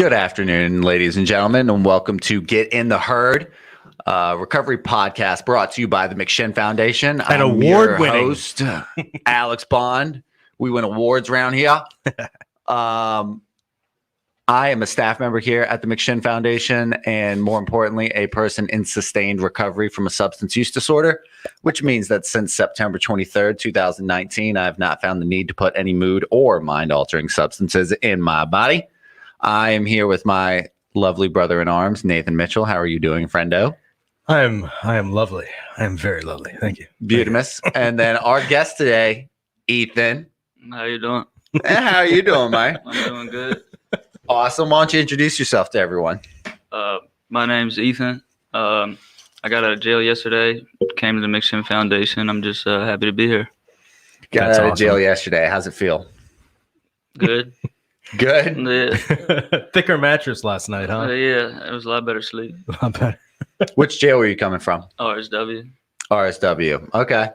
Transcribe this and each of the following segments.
Good afternoon, ladies and gentlemen, and welcome to Get in the Herd, recovery podcast brought to you by the McShin Foundation. An award-winning host, Alex Bond. We win awards around here. I am a staff member here at the McShin Foundation, and more importantly, a person in sustained recovery from a substance use disorder, which means that since September 23rd, 2019, I have not found the need to put any mood or mind-altering substances in my body. I am here with my lovely brother in arms, Nathan Mitchell. How are you doing, friendo? I am lovely. I am very lovely. Thank you. Beautimous. And then our guest today, Ethan. How you doing? How are you doing, man? I'm doing good. Awesome. Why don't you introduce yourself to everyone? My name's Ethan. I got out of jail yesterday. Came to the McShin Foundation. I'm just happy to be here. Got out of jail yesterday. How's it feel? Good. Good. Yeah. Thicker mattress last night, huh? Yeah, it was a lot better sleep. A lot better. Which jail were you coming from? RSW. RSW. Okay.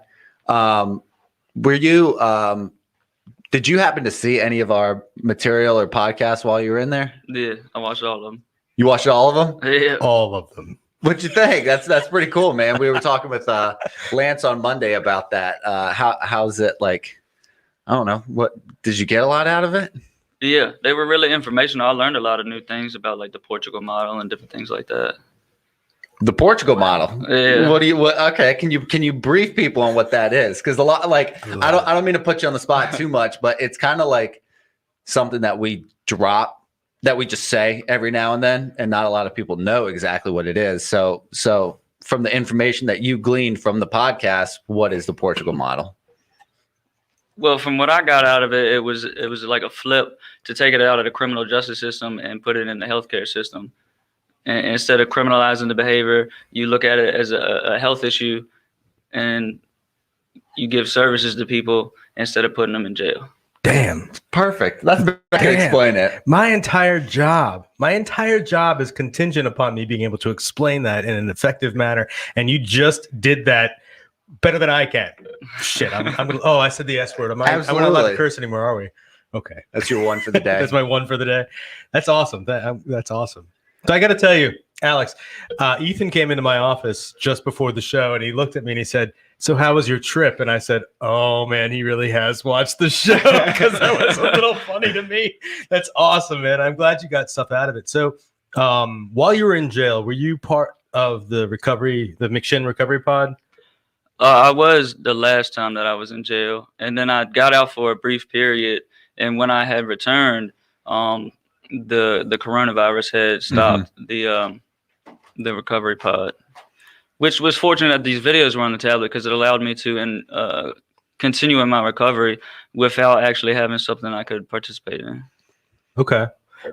Were you? Did you happen to see any of our material or podcasts while you were in there? Yeah, I watched all of them. You watched all of them? Yeah. All of them. What'd you think? That's pretty cool, man. We were talking with Lance on Monday about that. How's it like? I don't know. What did you get a lot out of it? Yeah, they were really informational. I learned a lot of new things about like the Portugal model and different things like that. The Portugal model. Yeah. Okay. Can you brief people on what that is? Because a lot, like, I don't mean to put you on the spot too much, but it's kind of like something that we drop, that we just say every now and then, and not a lot of people know exactly what it is. So from the information that you gleaned from the podcast, what is the Portugal model? Well, from what I got out of it, it was like a flip to take it out of the criminal justice system and put it in the healthcare system. And instead of criminalizing the behavior, you look at it as a health issue, and you give services to people instead of putting them in jail. Damn. Perfect. That's better to explain it. My entire job is contingent upon me being able to explain that in an effective manner, and you just did that better than I can. Shit, I'm gonna. Oh, I said the S word. We're not allowed to curse anymore, are we? Okay, that's your one for the day. That's my one for the day. That's awesome. That's awesome. So I got to tell you, Alex, Ethan came into my office just before the show, and he looked at me and he said, "So how was your trip?" And I said, "Oh man, he really has watched the show," because that was a little funny to me. That's awesome, man. I'm glad you got stuff out of it. So while you were in jail, were you part of the McShin recovery pod? I was the last time that I was in jail, and then I got out for a brief period. And when I had returned, the coronavirus had stopped the recovery pod, which was fortunate that these videos were on the tablet because it allowed me to continue in my recovery without actually having something I could participate in. Okay.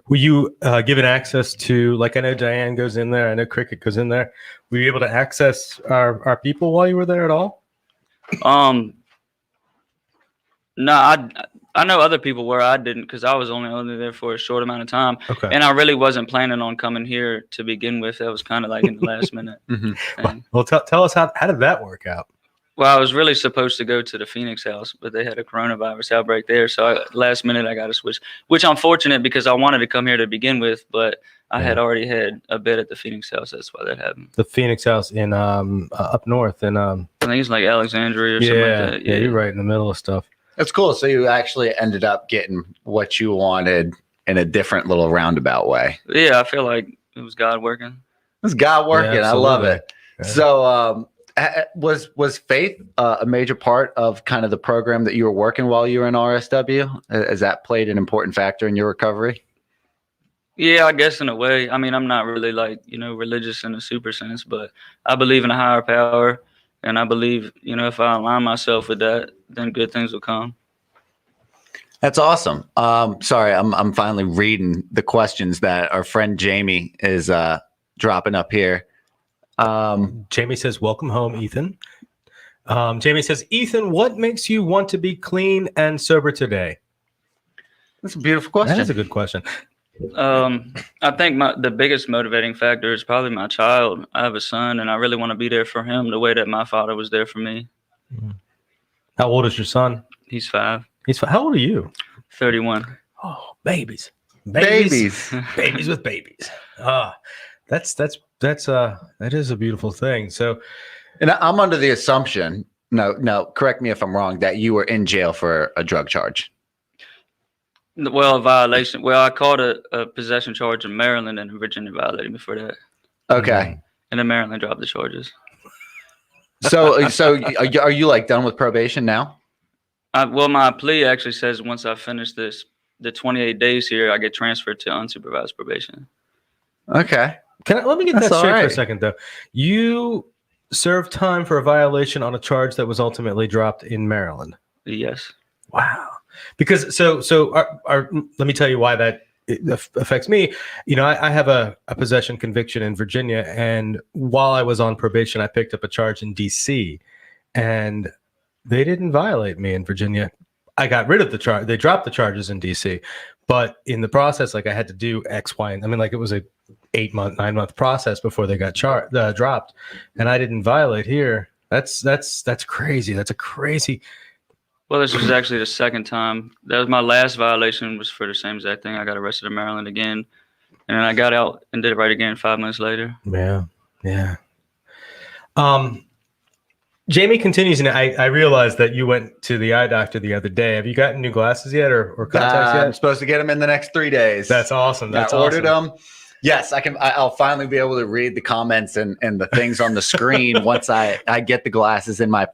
Were you given access to, like, I know Diane goes in there, I know Cricket goes in there. Were you able to access our people while you were there at all? No, I know other people where I didn't, because I was only there for a short amount of time. Okay. And I really wasn't planning on coming here to begin with. That was kind of like in the last minute. Well, tell us how did that work out? Well, I was really supposed to go to the Phoenix house, but they had a coronavirus outbreak there. So last minute, I got to switch, which I'm fortunate because I wanted to come here to begin with, but I had already had a bed at the Phoenix house. That's why that happened. The Phoenix house in up north. And I think it's like Alexandria or something like that. Yeah, you're right in the middle of stuff. That's cool. So you actually ended up getting what you wanted in a different little roundabout way. Yeah, I feel like it was God working. It was God working. Yeah, I love it. Yeah. So was faith a major part of kind of the program that you were working while you were in RSW? Has that played an important factor in your recovery? Yeah, I guess in a way. I mean, I'm not really religious in a super sense, but I believe in a higher power. And I believe, if I align myself with that, then good things will come. That's awesome. Sorry, I'm finally reading the questions that our friend Jamie is dropping up here. Jamie says, "Welcome home, Ethan." Jamie says, "Ethan, what makes you want to be clean and sober today?" That's a beautiful question. That is a good question. I think the biggest motivating factor is probably my child. I have a son, and I really want to be there for him the way that my father was there for me. How old is your son? He's 5. He's 5. How old are you? 31. Oh, babies. Babies. Babies with babies. That is a beautiful thing. So, And I'm under the assumption, no, correct me if I'm wrong, that you were in jail for a drug charge. Well, a violation. Well, I caught a possession charge in Maryland, and Virginia violated me for that. Okay. And then Maryland dropped the charges. So are you like done with probation now? Well, my plea actually says once I finish the 28 days here, I get transferred to unsupervised probation. Okay. Let me get That's that straight all for a right. second, though. You served time for a violation on a charge that was ultimately dropped in Maryland. Yes. Wow. Because let me tell you why that affects me. You know, I have a possession conviction in Virginia, and while I was on probation, I picked up a charge in DC, and they didn't violate me in Virginia. I got rid of the charge. They dropped the charges in DC, but in the process, like I had to do X, Y, and I mean, like it was a 9-month process before they got dropped, and I didn't violate here. That's crazy. That's a crazy. Well, this was actually the second time. That was my last violation, was for the same exact thing. I got arrested in Maryland again, and then I got out and did it right again 5 months later. Yeah. Jamie continues, and I realized that you went to the eye doctor the other day. Have you gotten new glasses yet, or contacts yet? I'm supposed to get them in the next 3 days. That's awesome. I ordered them. Yes, I'll finally be able to read the comments and the things on the screen once I get the glasses in my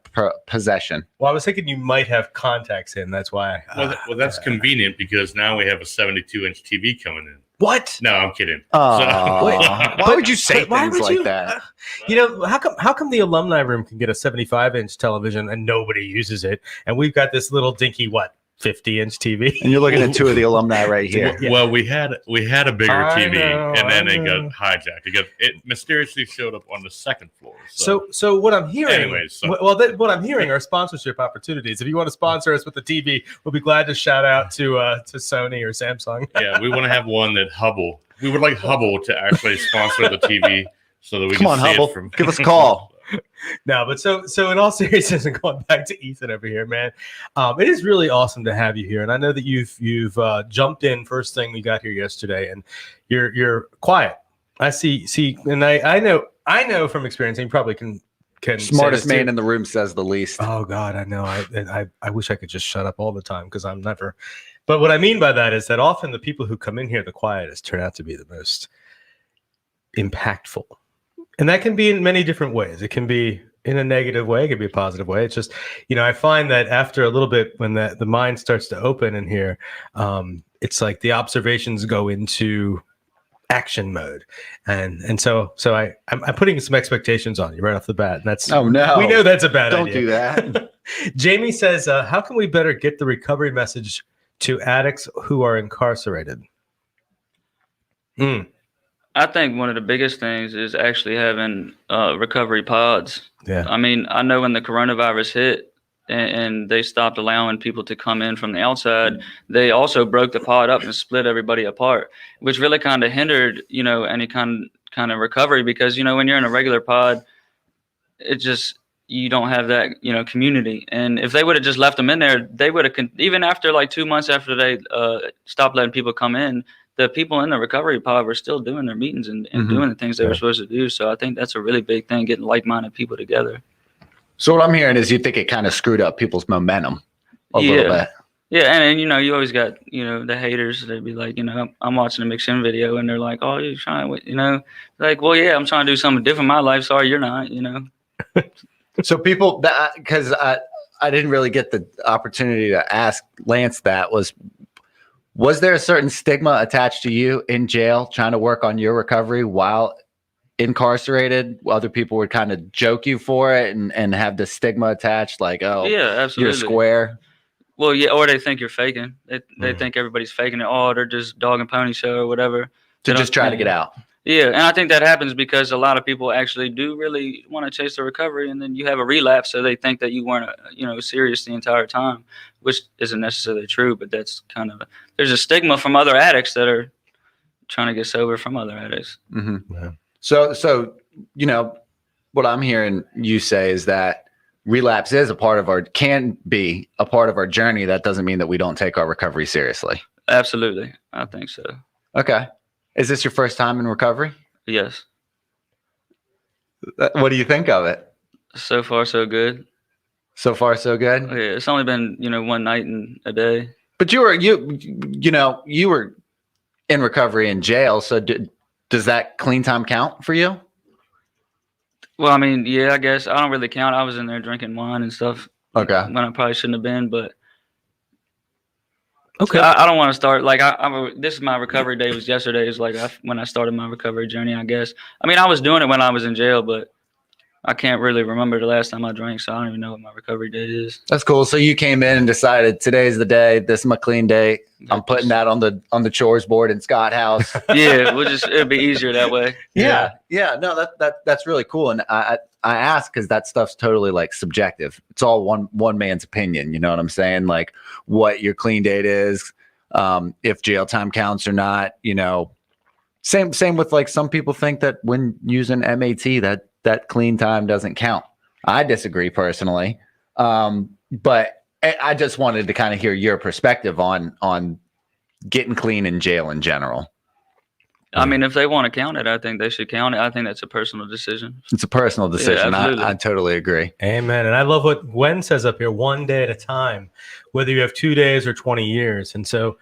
possession. Well, I was thinking you might have contacts in. That's why. Well, that's convenient because now we have a 72-inch TV coming in. What? No, I'm kidding. Why would you say things like that? You know, how come the alumni room can get a 75-inch television and nobody uses it, and we've got this little dinky 50-inch TV? And you're looking at two of the alumni right here. Yeah. Well, we had a bigger TV, and then it know. got hijacked. It mysteriously showed up on the second floor. So what I'm hearing, Anyways, what I'm hearing are sponsorship opportunities. If you want to sponsor us with the TV, we'll be glad to shout out to Sony or Samsung. yeah, we want to have one that Hubble. We would like Hubble to actually sponsor the TV so that we Come on, can see Hubble, it from. give us a call. No, but so in all seriousness, and going back to Ethan over here, man, it is really awesome to have you here, and I know that you've jumped in first thing we got here yesterday, and you're quiet. I see, and I know from experience, and you probably can Smartest man in the room says the least. Oh God, I know. I wish I could just shut up all the time because I'm never. But what I mean by that is that often the people who come in here the quietest turn out to be the most impactful. And that can be in many different ways. It can be in a negative way. It can be a positive way. It's just, I find that after a little bit, when the mind starts to open in here, it's like the observations go into action mode. And so I'm putting some expectations on you right off the bat. And that's, Oh no, we know that's a bad idea. Don't do that. Jamie says, how can we better get the recovery message to addicts who are incarcerated? I think one of the biggest things is actually having recovery pods. Yeah. I mean, I know when the coronavirus hit and they stopped allowing people to come in from the outside, they also broke the pod up and split everybody apart, which really kind of hindered, any kind of recovery because, when you're in a regular pod, it just, you don't have that, community. And if they would have just left them in there, they would have, even after like 2 months after they stopped letting people come in, the people in the recovery pod were still doing their meetings and doing the things they were supposed to do. So I think that's a really big thing, getting like-minded people together. So what I'm hearing is you think it kind of screwed up people's momentum a little bit. Yeah, and you always got, the haters. They'd be like, I'm watching a McShin video and they're like, oh, you're trying, like, well, yeah, I'm trying to do something different in my life. Sorry, you're not, So people, because I didn't really get the opportunity to ask Lance that, was there a certain stigma attached to you in jail trying to work on your recovery while incarcerated? Other people would kind of joke you for it and have the stigma attached, like, oh, yeah, absolutely. you're square. Well, yeah, or they think you're faking. They think everybody's faking it. Oh, they're just dog and pony show or whatever. To just try to get out. Yeah, and I think that happens because a lot of people actually do really want to chase the recovery, and then you have a relapse, so they think that you weren't, serious the entire time, which isn't necessarily true. But that's kind of there's a stigma from other addicts that are trying to get sober from other addicts. Mm-hmm. Yeah. So what I'm hearing you say is that relapse is can be a part of our journey. That doesn't mean that we don't take our recovery seriously. Absolutely. I think so. Okay. Is this your first time in recovery? Yes. What do you think of it? So far, so good. So far, so good. Yeah, it's only been, one night and a day. But you were in recovery in jail. So does that clean time count for you? Well, I mean, yeah, I guess I don't really count. I was in there drinking wine and stuff. Okay. When I probably shouldn't have been, but Okay. I don't want to start like this is my recovery day. Was yesterday. Is like when I started my recovery journey. I guess. I mean, I was doing it when I was in jail, but I can't really remember the last time I drank, so I don't even know what my recovery day is. That's cool. So you came in and decided today's the day. This is my clean day. I'm putting that on the chores board in Scott House. Yeah, it'll be easier that way. Yeah. No, that's really cool. And I ask because that stuff's totally like subjective. It's all one man's opinion. You know what I'm saying? Like what your clean date is, if jail time counts or not. Same with like some people think that when using MAT that clean time doesn't count. I disagree personally, but I just wanted to kind of hear your perspective on getting clean in jail in general. I mean, if they want to count it, I think they should count it. I think that's a personal decision. It's a personal decision. Yeah, I totally agree. Amen. And I love what Gwen says up here, 1 day at a time, whether you have 2 days or 20 years. And so,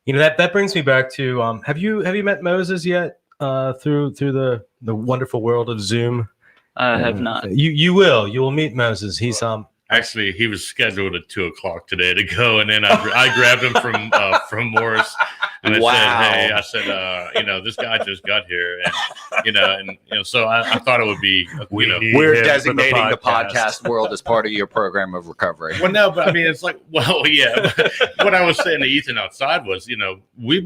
that brings me back to, have you met Moses yet through the wonderful world of Zoom? I have not. You will meet Moses. He's Actually, he was scheduled at 2:00 today to go, and then I grabbed him from Morris, and I said, this guy just got here, and so I thought it would be, we're designating the podcast world as part of your program of recovery. Well, no, but I mean, it's like, well, yeah. What I was saying to Ethan outside was, we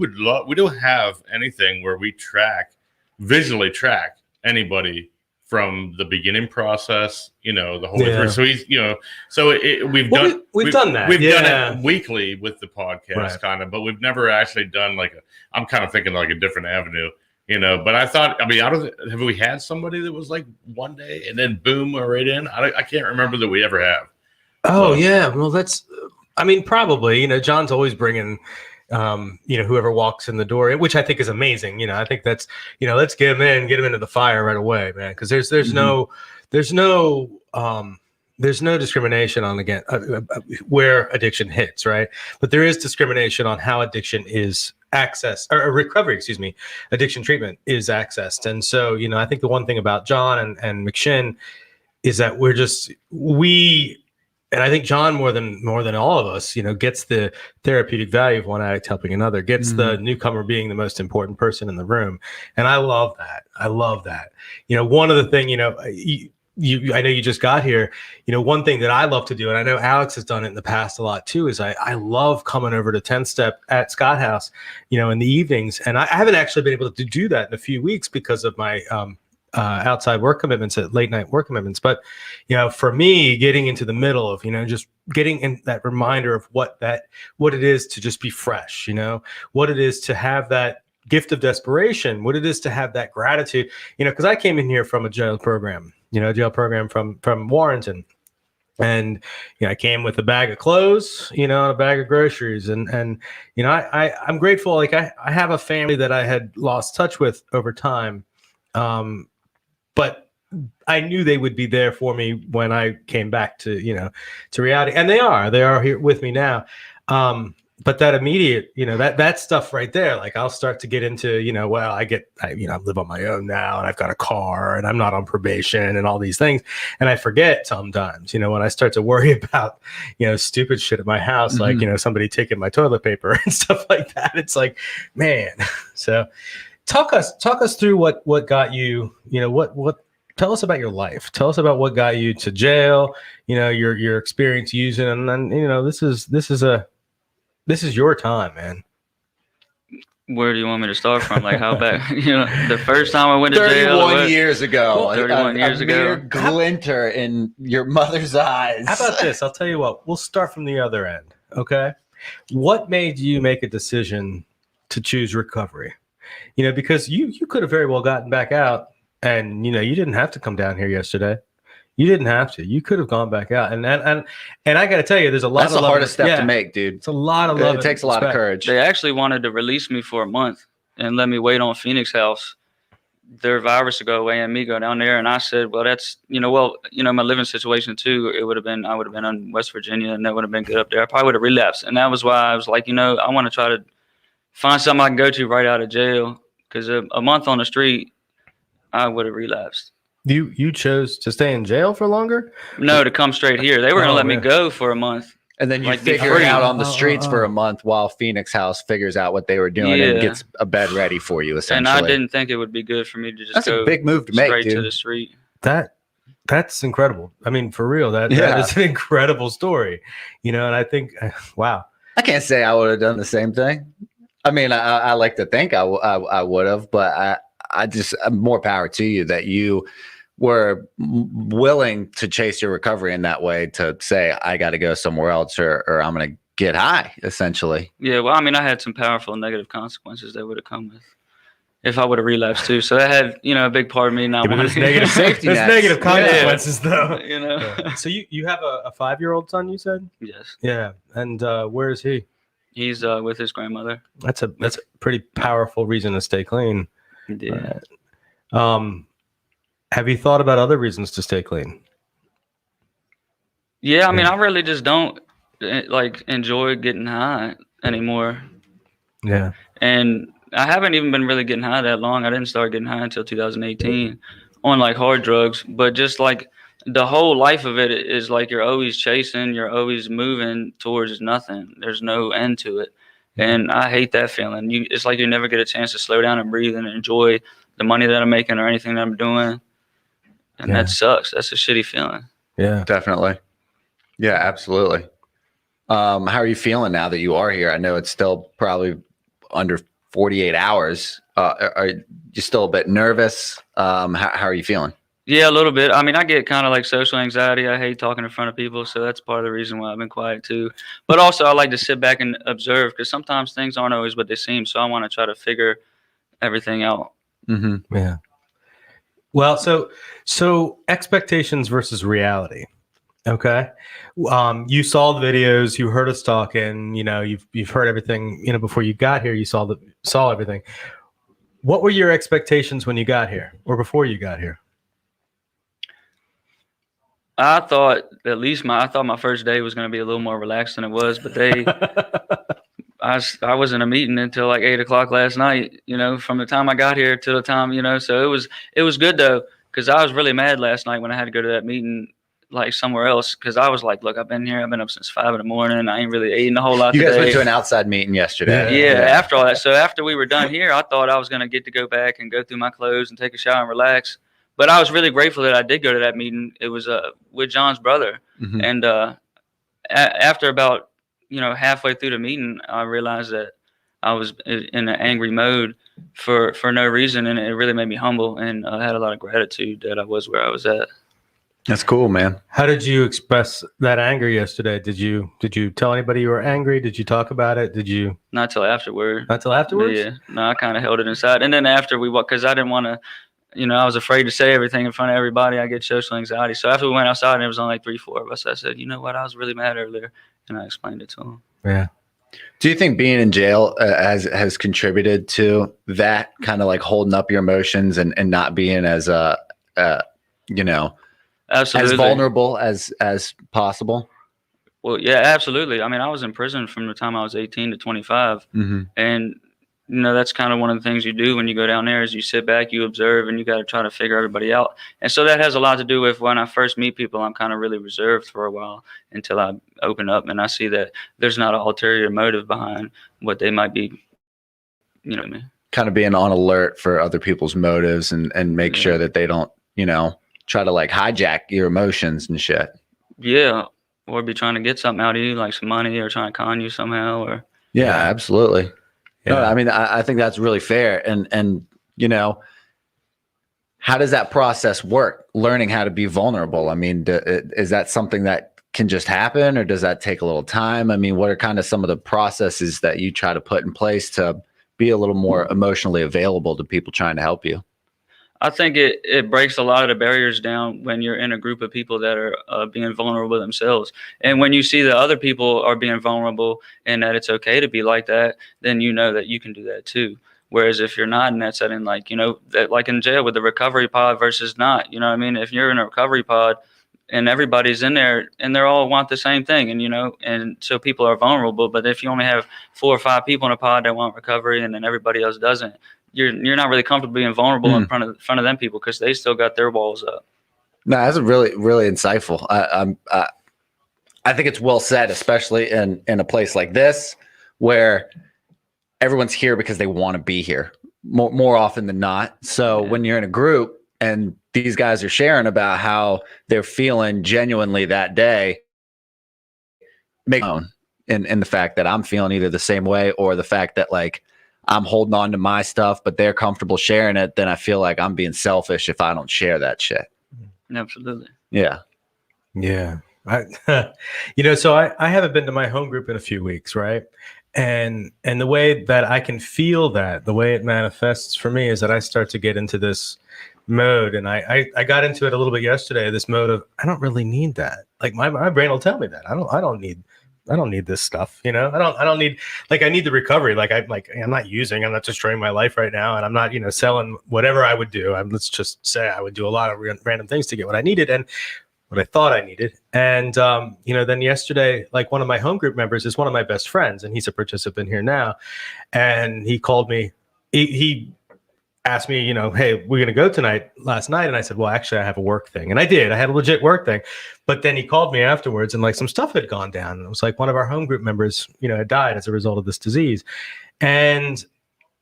don't have anything where we visually track anybody from the beginning process, the whole way through. So he's, we've done that. We've done it weekly with the podcast, kind of, but we've never actually done I'm kind of thinking like a different avenue, But I thought, have we had somebody that was like 1 day and then boom, we're right in? I can't remember that we ever have. Oh yeah, well probably. John's always bringing. Whoever walks in the door, which I think is amazing. I think that's, let's get him into the fire right away, man. Because there's no discrimination on where addiction hits, right? But there is discrimination on how addiction is accessed, or recovery, addiction treatment is accessed. And so, I think the one thing about John and McShin is that and I think John more than all of us, gets the therapeutic value of one addict helping another, gets the newcomer being the most important person in the room. And I love that. One of the things, I know you just got here, one thing that I love to do, and I know Alex has done it in the past a lot too, is I love coming over to 10 Step at Scott House, in the evenings. And I haven't actually been able to do that in a few weeks because of my, outside work commitments, at late night work commitments. But, for me, getting into the middle of, just getting in that reminder of what it is to just be fresh, what it is to have that gift of desperation, what it is to have that gratitude, because I came in here from a jail program, from Warrenton. And, I came with a bag of clothes, and a bag of groceries. And I'm grateful. Like I have a family that I had lost touch with over time. But I knew they would be there for me when I came back to reality. And they are here with me now. But that immediate, that stuff right there, like I'll start to get into, I live on my own now and I've got a car and I'm not on probation and all these things. And I forget sometimes, when I start to worry about, stupid shit at my house, like, somebody taking my toilet paper and stuff like that. It's like, man. So talk us through what got you, tell us about your life. Tell us about what got you to jail, your experience using, and then, this is your time, man. Where do you want me to start from? Like how back, the first time I went to jail? 31 years ago. 31 years ago. Mere glinter in your mother's eyes. How about this? I'll tell you what, we'll start from the other end. Okay. What made you make a decision to choose recovery? Because you could have very well gotten back out and, you didn't have to come down here yesterday. You didn't have to. You could have gone back out. And I got to tell you, there's a lot That's of the love hardest step to make, dude. It's a lot of love. It takes a lot of courage. They actually wanted to release me for a month and let me wait on Phoenix House, their virus to go away and me go down there. And I said, well, that's, my living situation too. I would have been in West Virginia and that would have been good up there. I probably would have relapsed. And that was why I was like, I want to try to find something I can go to right out of jail. Because a month on the street, I would have relapsed. You chose to stay in jail for longer? No, to come straight here. They were going to let me go for a month. And then you Like, figure free. it out on the streets for a month while Phoenix House figures out what they were doing and Yeah. gets a bed ready for you, essentially. And I didn't think it would be good for me to just That's go a big move to make, straight to dude. the street. That's incredible. I mean, for real, that is an incredible story. And I think, wow. I can't say I would have done the same thing. I mean, I like to think I would have, but I just more power to you that you were willing to chase your recovery in that way, to say, I got to go somewhere else or I'm going to get high, essentially. Yeah, well, I mean, I had some powerful negative consequences that would have come with if I would have relapsed too. So that had, a big part of me not wanting There's negative safety There's nets. negative consequences, though. Yeah. So you have a 5-year-old son, you said? Yes. Yeah. And where is he? He's with his grandmother. That's a pretty powerful reason to stay clean. Yeah. Have you thought about other reasons to stay clean? Yeah, I mean, I really just don't enjoy getting high anymore. Yeah. And I haven't even been really getting high that long. I didn't start getting high until 2018 on hard drugs. But just the whole life of it is you're always chasing, you're always moving towards nothing. There's no end to it. And I hate that feeling. It's like you never get a chance to slow down and breathe and enjoy the money that I'm making or anything that I'm doing. And that sucks. That's a shitty feeling. Yeah. Definitely. Yeah, absolutely. How are you feeling now that you are here? I know it's still probably under 48 hours. Are you still a bit nervous? How are you feeling? Yeah, a little bit. I mean, I get kind of social anxiety. I hate talking in front of people. So that's part of the reason why I've been quiet too. But also I like to sit back and observe because sometimes things aren't always what they seem. So I want to try to figure everything out. Mm-hmm. Yeah. Well, so expectations versus reality. Okay. You saw the videos, you heard us talking, you've heard everything, before you got here, you saw everything. What were your expectations when you got here or before you got here? I thought my first day was going to be a little more relaxed than it was, but I was in a meeting until 8:00 last night, from the time I got here to the time, so it was good though. Cause I was really mad last night when I had to go to that meeting, somewhere else. Cause I was like, look, I've been up since 5 a.m. I ain't really eating a whole lot You today. guys went to an outside meeting yesterday. Yeah. After all that. So after we were done here, I thought I was going to get to go back and go through my clothes and take a shower and relax. But I was really grateful that I did go to that meeting. It was with John's brother. Mm-hmm. And after about, halfway through the meeting, I realized that I was in an angry mode for no reason. And it really made me humble. And I had a lot of gratitude that I was where I was at. That's cool, man. How did you express that anger yesterday? Did you tell anybody you were angry? Did you talk about it? Not till afterward. Not till afterwards? Yeah. No, I kind of held it inside. And then after we walked, because I didn't want to, I was afraid to say everything in front of everybody. I get social anxiety. So after we went outside and it was only 3-4 of us, I said, you know what? I was really mad earlier. And I explained it to him. Yeah. Do you think being in jail has contributed to that kind of holding up your emotions and not being as, Absolutely. as vulnerable as possible? Well, yeah, absolutely. I mean, I was in prison from the time I was 18 to 25. Mm-hmm. And, that's kind of one of the things you do when you go down there is you sit back, you observe, and you got to try to figure everybody out. And so that has a lot to do with when I first meet people, I'm kind of really reserved for a while until I open up and I see that there's not an ulterior motive behind what they might be, Kind of being on alert for other people's motives and make sure that they don't, try to hijack your emotions and shit. Yeah. Or be trying to get something out of you, like some money or trying to con you somehow or. Yeah, absolutely. Yeah. No, I mean, I think that's really fair. And how does that process work? Learning how to be vulnerable. I mean, is that something that can just happen or does that take a little time? I mean, what are kind of some of the processes that you try to put in place to be a little more emotionally available to people trying to help you? I think it breaks a lot of the barriers down when you're in a group of people that are being vulnerable themselves. And when you see that other people are being vulnerable and that it's okay to be like that, then you know that you can do that too. Whereas if you're not in that setting, like, that like in jail with the recovery pod versus not, you know what I mean? If you're in a recovery pod and everybody's in there and they all want the same thing, and so people are vulnerable. But if you only have 4 or 5 people in a pod that want recovery and then everybody else doesn't, you're not really comfortable being vulnerable in front of them people because they still got their walls up. No, that's really, really insightful. I think it's well said, especially in a place like this where everyone's here because they want to be here more often than not. So when you're in a group and these guys are sharing about how they're feeling genuinely that day, make known in the fact that I'm feeling either the same way or the fact that like I'm holding on to my stuff, but they're comfortable sharing it, then I feel like I'm being selfish if I don't share that shit. Absolutely. Yeah. Yeah. So I haven't been to my home group in a few weeks, right? And the way that I can feel that, the way it manifests for me is that I start to get into this mode. And I got into it a little bit yesterday, this mode of, I don't really need that. Like my brain will tell me that I don't need this stuff. I don't need, like, I need the recovery. I'm not destroying my life right now. And I'm not, selling whatever I would do. Let's just say I would do a lot of random things to get what I needed and what I thought I needed. And, then yesterday, like one of my home group members is one of my best friends and he's a participant here now. And he called me, he asked me, hey, we're going to go tonight last night. And I said, well, actually I have a work thing. And I did, I had a legit work thing, but then he called me afterwards and like some stuff had gone down. And it was like one of our home group members, had died as a result of this disease. And,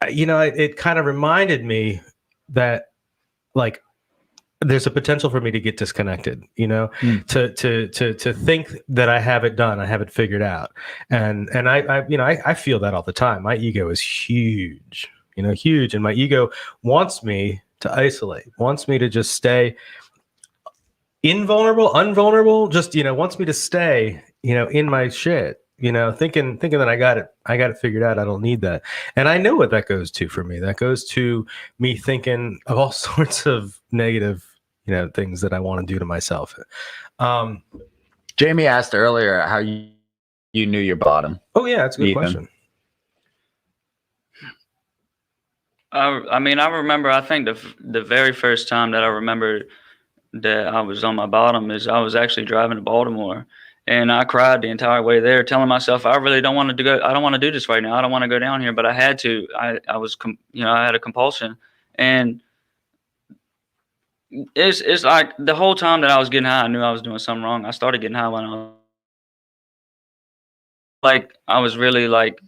it kind of reminded me that like, there's a potential for me to get disconnected, to think that I have it done, I have it figured out. And I feel that all the time. My ego is huge. Huge. And my ego wants me to isolate, wants me to just stay unvulnerable, just, wants me to stay, in my shit, thinking that I got it figured out. I don't need that. And I know what that goes to for me. That goes to me thinking of all sorts of negative, things that I want to do to myself. Jamie asked earlier how you knew your bottom. Oh yeah, that's a good Ethan. question. I remember, I think the very first time that I remember that I was on my bottom is I was actually driving to Baltimore and I cried the entire way there, telling myself, I really don't want to go. I don't want to do this right now. I don't want to go down here, but I had to. I had a compulsion, and it's like the whole time that I was getting high, I knew I was doing something wrong. I started getting high when I was really like,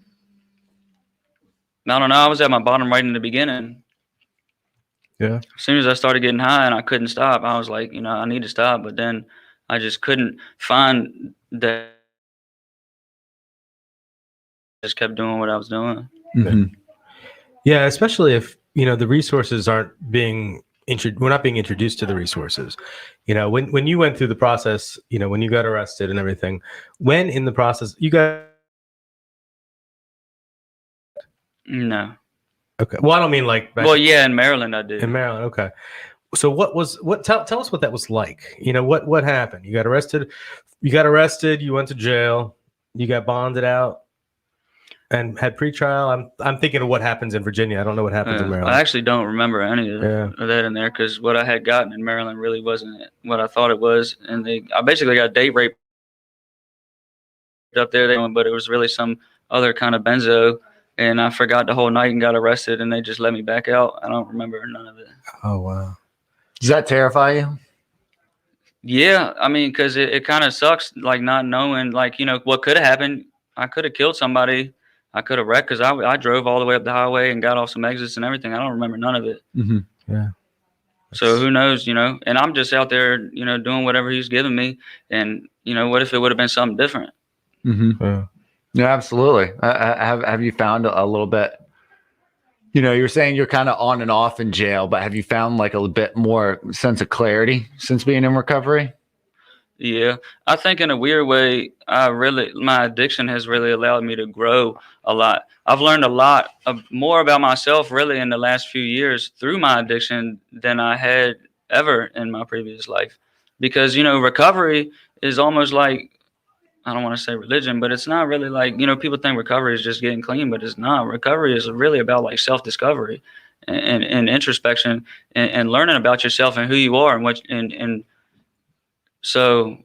I don't know. I was at my bottom right in the beginning. Yeah. As soon as I started getting high and I couldn't stop, I was like, I need to stop. But then I just couldn't find that. I just kept doing what I was doing. Mm-hmm. Yeah, especially if, the resources aren't being we're not being introduced to the resources. When you went through the process, when you got arrested and everything, when in the process you got. No. Okay. Well, I don't mean like. In Maryland I did. In Maryland, okay. So tell us what that was like. What happened? You got arrested. You went to jail. You got bonded out and had pretrial. I'm thinking of what happens in Virginia. I don't know what happens in Maryland. I actually don't remember any of that in there because what I had gotten in Maryland really wasn't what I thought it was. And I basically got date raped up there, but it was really some other kind of benzo. And I forgot the whole night and got arrested, and they just let me back out. I don't remember none of it. Oh, wow. Does that terrify you? Yeah, because it kind of sucks, like, not knowing, like, what could have happened. I could have killed somebody. I could have wrecked because I drove all the way up the highway and got off some exits and everything. I don't remember none of it. Mm-hmm. Yeah. So who knows, and I'm just out there, doing whatever he's giving me. And, what if it would have been something different? Mm-hmm. Yeah. Yeah, absolutely. Have you found a little bit, you're saying you're kind of on and off in jail, but have you found like a bit more sense of clarity since being in recovery? Yeah, I think in a weird way, my addiction has really allowed me to grow a lot. I've learned a lot more about myself really in the last few years through my addiction than I had ever in my previous life. Because, recovery is almost like, I don't want to say religion, but it's not really like, people think recovery is just getting clean, but it's not. Recovery is really about like self-discovery and introspection and learning about yourself and who you are and so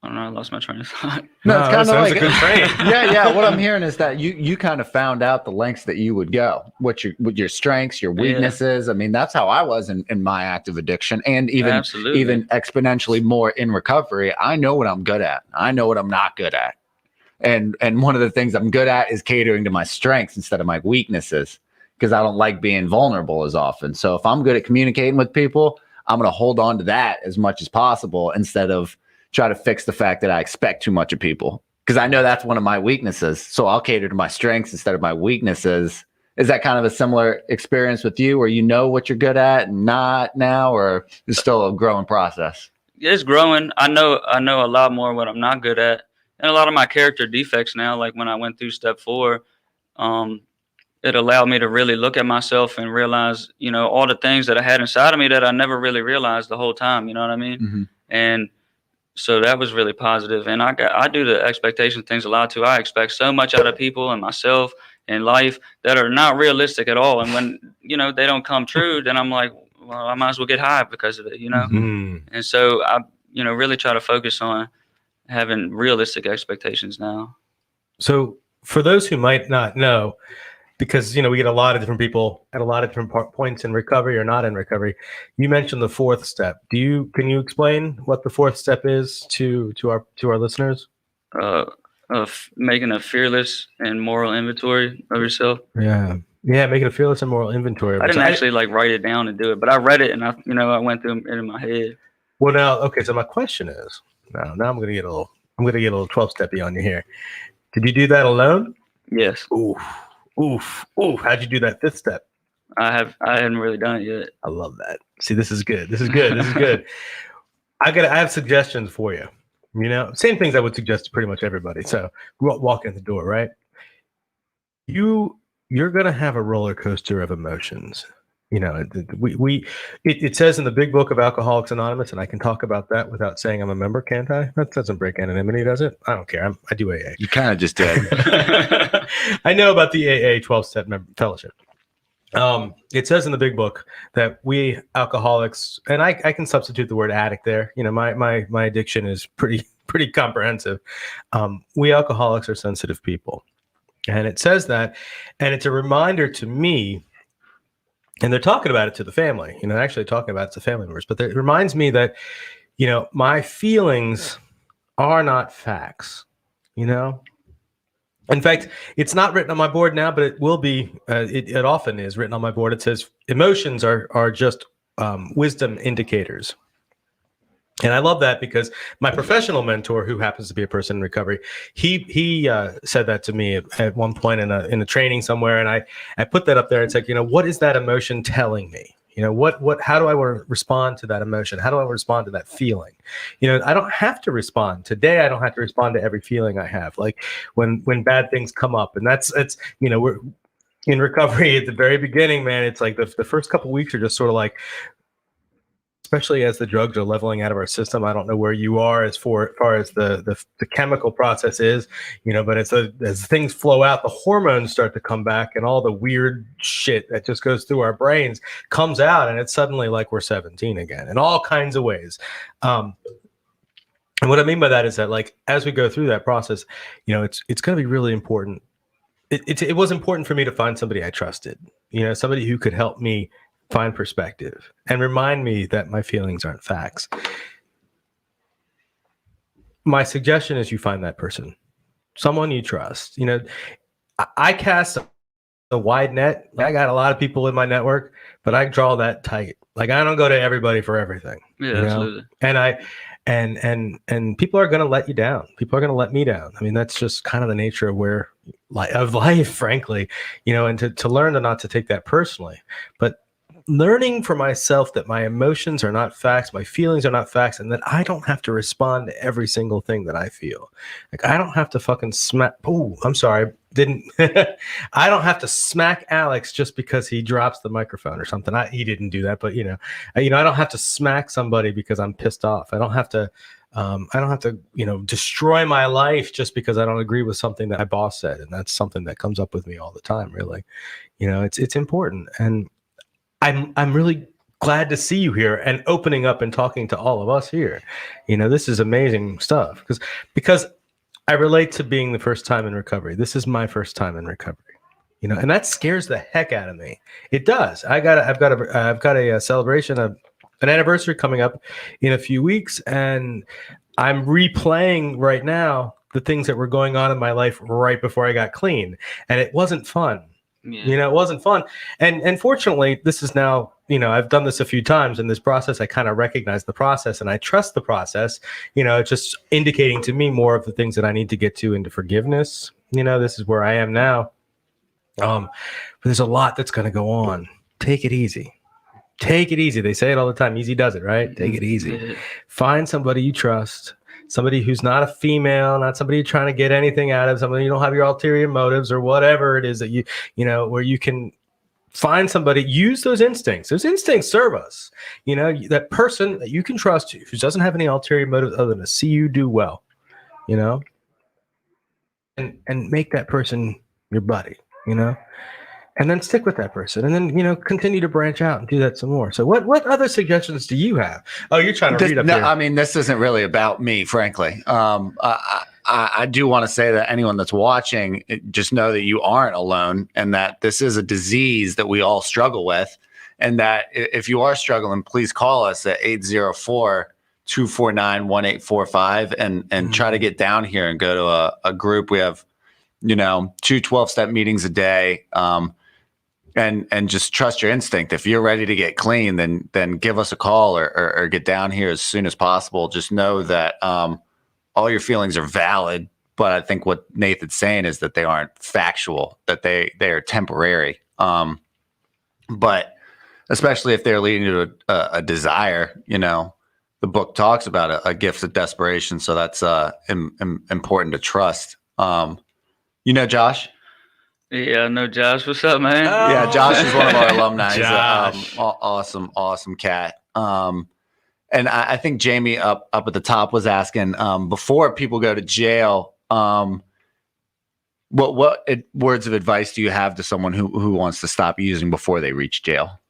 I don't know. I lost my train of thought. No, it's kind of that was like a good train. yeah. What I'm hearing is that you kind of found out the lengths that you would go, what your strengths, your weaknesses. I mean, that's how I was in my active addiction, and even exponentially more in recovery. I know what I'm good at. I know what I'm not good at, and one of the things I'm good at is catering to my strengths instead of my weaknesses, because I don't like being vulnerable as often. So if I'm good at communicating with people, I'm going to hold on to that as much as possible instead of try to fix the fact that I expect too much of people, because I know that's one of my weaknesses. So I'll cater to my strengths instead of my weaknesses. Is that kind of a similar experience with you, where you know what you're good at and not now, or is still a growing process? It's growing. I know a lot more what I'm not good at, and a lot of my character defects now. Like when I went through step 4, it allowed me to really look at myself and realize, all the things that I had inside of me that I never really realized the whole time. You know what I mean? Mm-hmm. And so that was really positive. And I do the expectation things a lot too. I expect so much out of people and myself and life that are not realistic at all. And when, they don't come true, then I'm like, well, I might as well get high because of it, Mm-hmm. And so I, really try to focus on having realistic expectations now. So for those who might not know, because we get a lot of different people at a lot of different points in recovery or not in recovery. You mentioned the 4th step. Can you explain what the 4th step is to our listeners? Of making a fearless and moral inventory of yourself. Yeah, making a fearless and moral inventory. I didn't actually write it down and do it, but I read it and I went through it in my head. Well, now, okay. So my question is, now I'm going to get a little 12-steppy on you here. Did you do that alone? Yes. Oof. How'd you do that 5th step? I hadn't really done it yet. I love that. See, this is good. I have suggestions for you. Same things I would suggest to pretty much everybody. So walk in the door, right? You're gonna have a roller coaster of emotions. It says in the big book of Alcoholics Anonymous, and I can talk about that without saying I'm a member, can't I? That doesn't break anonymity, does it? I don't care. I do AA. You kind of just did. I know about the AA 12-step fellowship. It says in the big book that we alcoholics, and I can substitute the word addict there. My addiction is pretty comprehensive. We alcoholics are sensitive people, and it says that, and it's a reminder to me. And they're talking about it to the family, actually talking about it to family members. But it reminds me that, my feelings are not facts, In fact, it's not written on my board now, but it will be. It often is written on my board. It says emotions are just wisdom indicators. And I love that because my professional mentor, who happens to be a person in recovery, he said that to me at one point in a training somewhere, and I put that up there. It's like, what is that emotion telling me? How do I want to respond to that emotion? How do I respond to that feeling? I don't have to respond today. I don't have to respond to every feeling I have. Like when bad things come up, and it's we're in recovery at the very beginning, man. It's like the first couple of weeks are just sort of like, especially as the drugs are leveling out of our system. I don't know where you are as far as the chemical process is, but as things flow out, the hormones start to come back, and all the weird shit that just goes through our brains comes out, and it's suddenly like we're 17 again in all kinds of ways. And what I mean by that is that, like, as we go through that process, it's going to be really important. It was important for me to find somebody I trusted, somebody who could help me find perspective and remind me that my feelings aren't facts. My suggestion is you find that person, someone you trust. I cast a wide net. I got a lot of people in my network, but I draw that tight. Like, I don't go to everybody for everything. Yeah, absolutely. And and people are going to let you down. People are going to let me down. I mean, that's just kind of the nature of life, frankly, and to learn not to take that personally. But learning for myself that my emotions are not facts, my feelings are not facts, and that I don't have to respond to every single thing that I feel. Like I don't have to fucking smack. Oh, I'm sorry. Didn't I don't have to smack Alex just because he drops the microphone or something. He didn't do that, but I don't have to smack somebody because I'm pissed off. I don't have to destroy my life just because I don't agree with something that my boss said. And that's something that comes up with me all the time, really. It's important. And I'm really glad to see you here and opening up and talking to all of us here. This is amazing stuff because I relate to being the first time in recovery. This is my first time in recovery, and that scares the heck out of me. It does. I've got a celebration of an anniversary coming up in a few weeks, and I'm replaying right now the things that were going on in my life right before I got clean, and it wasn't fun. Yeah. It wasn't fun. And fortunately, this is now, I've done this a few times in this process. I kind of recognize the process and I trust the process, just indicating to me more of the things that I need to get to into forgiveness. This is where I am now. But there's a lot that's going to go on. Take it easy. Take it easy. They say it all the time. Easy does it, right? Take it easy. Yeah. Find somebody you trust. Somebody who's not a female, not somebody you're trying to get anything out of, somebody you don't have your ulterior motives or whatever it is that where you can find somebody, use those instincts. Those instincts serve us. That person that you can trust who doesn't have any ulterior motives other than to see you do well, and make that person your buddy, and then stick with that person and then, continue to branch out and do that some more. So what other suggestions do you have? Oh, you're trying to read up here. I mean, this isn't really about me, frankly. I do want to say that anyone that's watching, just know that you aren't alone and that this is a disease that we all struggle with. And that if you are struggling, please call us at 804-249-1845 and try to get down here and go to a group. We have, 2 12-step meetings a day. And just trust your instinct. If you're ready to get clean, then give us a call or get down here as soon as possible. Just know that all your feelings are valid, but I think what Nathan's saying is that they aren't factual, that they are temporary. But especially if they're leading to a desire, the book talks about a gift of desperation. So that's important to trust. Josh? Yeah, I know Josh. What's up, man? Yeah, Josh is one of our alumni. He's Josh. Awesome cat. And I think Jamie up at the top was asking, before people go to jail, what words of advice do you have to someone who wants to stop using before they reach jail?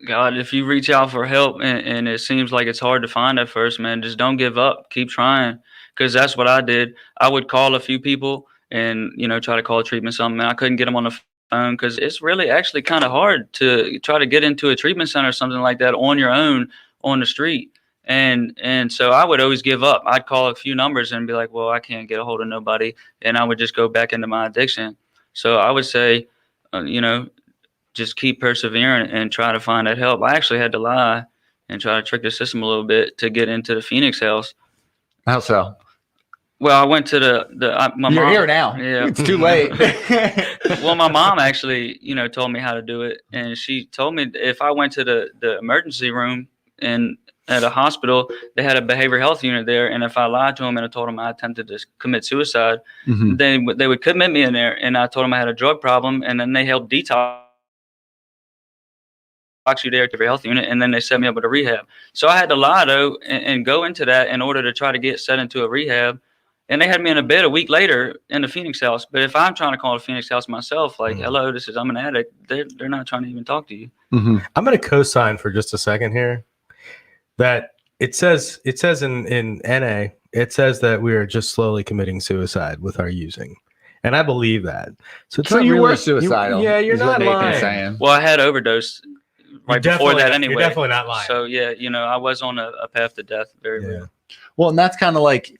God, if you reach out for help and it seems like it's hard to find at first, man, just don't give up. Keep trying, because that's what I did. I would call a few people and, try to call a treatment something. I couldn't get them on the phone because it's really actually kind of hard to try to get into a treatment center or something like that on your own on the street. And so I would always give up. I'd call a few numbers and be like, well, I can't get a hold of nobody. And I would just go back into my addiction. So I would say, just keep persevering and try to find that help. I actually had to lie and try to trick the system a little bit to get into the Phoenix house. How so? Well, I went to my You're mom. here now. Yeah. It's too late. Well, my mom actually, told me how to do it. And she told me if I went to the emergency room and at a hospital, they had a behavioral health unit there. And if I lied to them and I told them I attempted to commit suicide, they would commit me in there. And I told them I had a drug problem. And then they helped detox you there to the health unit. And then they set me up with a rehab. So I had to lie, though, and go into that in order to try to get set into a rehab. And they had me in a bed a week later in the Phoenix house. But if I'm trying to call the Phoenix house myself, like, hello, I'm an addict, they're not trying to even talk to you. I'm going to co-sign for just a second here that it says in NA, it says that we are just slowly committing suicide with our using. And I believe that. So you were suicidal. You're not lying. Saying. Well, I had overdose right before that anyway. You're definitely not lying. So, yeah, I was on a path to death. Very real. Well, and that's kind of like,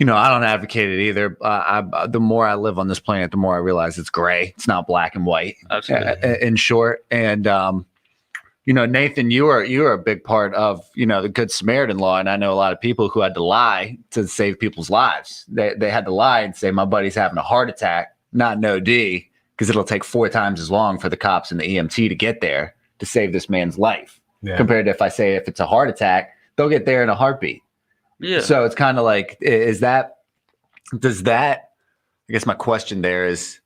I don't advocate it either. The more I live on this planet, the more I realize it's gray. It's not black and white. Absolutely. In short. And, Nathan, you are a big part of, the Good Samaritan Law. And I know a lot of people who had to lie to save people's lives. They had to lie and say, my buddy's having a heart attack, not an OD. because it'll take 4 times as long for the cops and the EMT to get there to save this man's life. Yeah. Compared to if it's a heart attack, they'll get there in a heartbeat. Yeah. So it's kind of like, I guess my question there is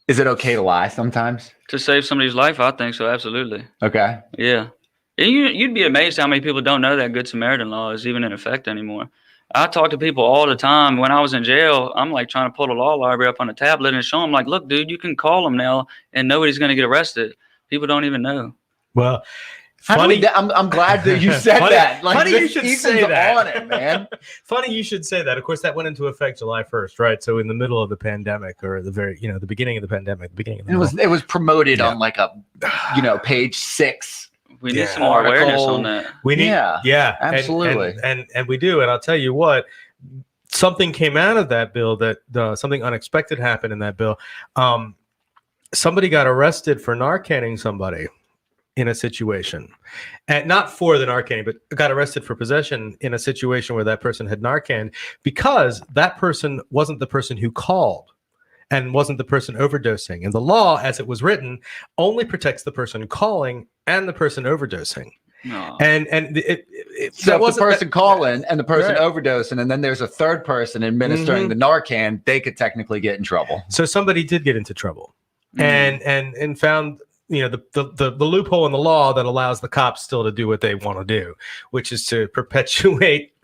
it okay to lie sometimes? To save somebody's life, I think so. Absolutely. Okay. Yeah. And you'd be amazed how many people don't know that Good Samaritan law is even in effect anymore. I talk to people all the time. When I was in jail, I'm like trying to pull the law library up on a tablet and show them, like, look, dude, you can call them now and nobody's going to get arrested. People don't even know. Well, funny. I'm glad that you said that. Like, funny you should say that. On it, man. Funny you should say that. Of course, that went into effect July 1st, right? So in the middle of the pandemic, or the beginning of the pandemic, it was promoted on like a, page 6. We need some more awareness on that. We need, absolutely, and we do. And I'll tell you what, something came out of that bill that something unexpected happened in that bill. Somebody got arrested for Narcanning somebody in a situation, and not for the Narcanning, but got arrested for possession in a situation where that person had Narcan, because that person wasn't the person who called and wasn't the person overdosing. And the law, as it was written, only protects the person calling and the person overdosing. No. So if the person calling and the person overdosing, and then there's a third person administering the Narcan, they could technically get in trouble. So somebody did get into trouble, and found the loophole in the law that allows the cops still to do what they want to do, which is to perpetuate.